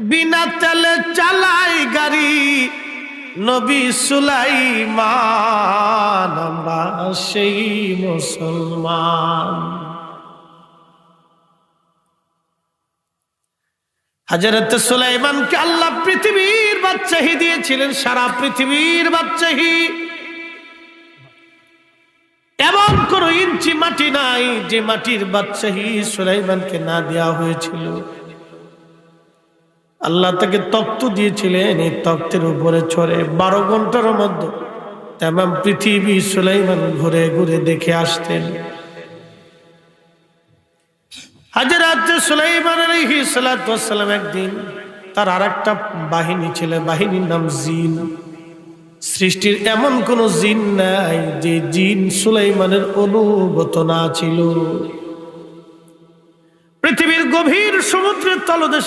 বিনা তেলে চালাই গাড়ি নবী সুলাইমান, আমরা সেই মুসলমান। হযরত সুলাইমানকে আল্লাহ পৃথিবীর বাদশাহী দিয়েছিলেন, সারা পৃথিবীর বাদশাহী। এমন কোন ইঞ্চি মাটি নাই যে মাটির বাদশাহী সুলাইমানকে না দেওয়া হয়েছিল। আল্লাহ তাকে তখ্ত দিয়েছিলেন, এই তখ্তের উপরে চড়ে 12 ঘন্টার মধ্যে তামাম পৃথিবী সুলাইমান ঘুরে ঘুরে দেখে আসতেন। হযরত সুলাইমান আলাইহিস সালাতু ওয়াস সালাম একদিন তার আরেকটা বাহিনী ছিল, বাহিনীর নাম জিন। সৃষ্টির এমন কোন জিন নাই যে জিন সুলাইমানের অনুগত না ছিল। পৃথিবীর গভীর সমুদ্রের তলদেশে